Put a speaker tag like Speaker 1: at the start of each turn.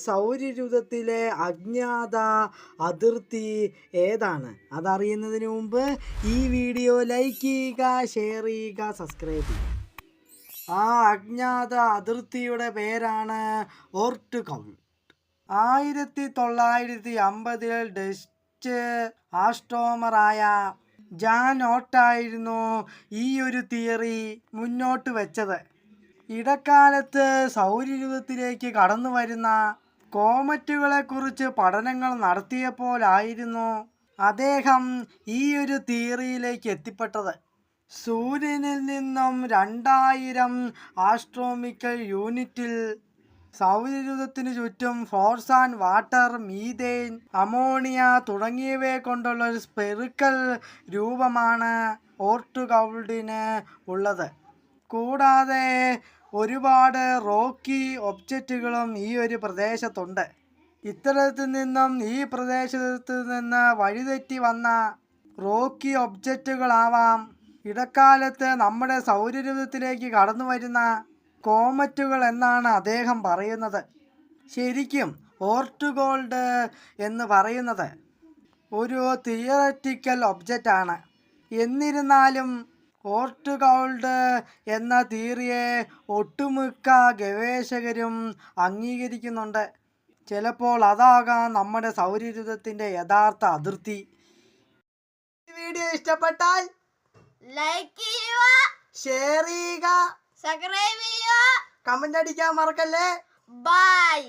Speaker 1: സൗരയൂഥത്തിലെ അജ്ഞാത അതിർത്തി ഏതാണ്? അതറിയുന്നതിന് മുമ്പ് ഈ വീഡിയോ ലൈക്ക് ചെയ്യുക, ഷെയർ ചെയ്യുക, സബ്സ്ക്രൈബ് ചെയ്യുക. ആ അജ്ഞാത അതിർത്തിയുടെ പേരാണ് ഓർട്ട് കൗൾട്ട്. 1950 ഡച്ച് ആസ്ട്രോണമറായ ജാൻ ഓർട്ടായിരുന്നു ഈ ഒരു തിയറി മുന്നോട്ട് വെച്ചത്. ഇടക്കാലത്ത് സൗരയൂഥത്തിലേക്ക് കടന്നു വരുന്ന കോമറ്റുകളെക്കുറിച്ച് പഠനങ്ങൾ നടത്തിയപ്പോഴായിരുന്നു അദ്ദേഹം ഈ ഒരു തിയറിയിലേക്ക് എത്തിപ്പെട്ടത്. സൂര്യനിൽ നിന്നും 2000 ആസ്ട്രോണമിക്കൽ യൂണിറ്റിൽ സൗരയൂഥത്തിനു ചുറ്റും force and water, methane, ammonia തുടങ്ങിയവയെ കൊണ്ടുള്ള ഒരു സ്പെറിക്കൽ രൂപമാണ് ഓർട്ട് കൗൾട്ടിന് ഉള്ളത്. കൂടാതെ ഒരുപാട് റോക്കി ഒബ്ജക്റ്റുകളും ഈ ഒരു പ്രദേശത്തുണ്ട്. ഇത്തരത്തിൽ നിന്നും ഈ പ്രദേശത്ത് നിന്ന് വഴിതെറ്റി വന്ന റോക്കി ഒബ്ജക്റ്റുകളാവാം ഇടക്കാലത്ത് നമ്മുടെ സൗരയൂഥത്തിലേക്ക് കടന്നു വരുന്ന കോമറ്റുകൾ എന്നാണ് അദ്ദേഹം പറയുന്നത്. ശരിക്കും ഓർട്ട് കൗൾട്ട് എന്ന് പറയുന്നത് ഒരു തിയററ്റിക്കൽ ഒബ്ജക്റ്റ് ആണ്. എന്നിരുന്നാലും ഓർട്ട് കൗൾട്ട് എന്ന തിയറിയെ ഒട്ടുമിക്ക ഗവേഷകരും അംഗീകരിക്കുന്നുണ്ട്. ചിലപ്പോൾ അതാകാം നമ്മുടെ സൗരയൂഥത്തിൻ്റെ യഥാർത്ഥ അതിർത്തി. ഈ വീഡിയോ ഇഷ്ടപ്പെട്ടാൽ
Speaker 2: ലൈക്ക് ചെയ്യുക,
Speaker 1: ഷെയർ ചെയ്യുക,
Speaker 2: സബ്സ്ക്രൈബ് ചെയ്യുക,
Speaker 1: കമന്റ് അടിക്കാൻ മറക്കല്ലേ.
Speaker 2: ബൈ.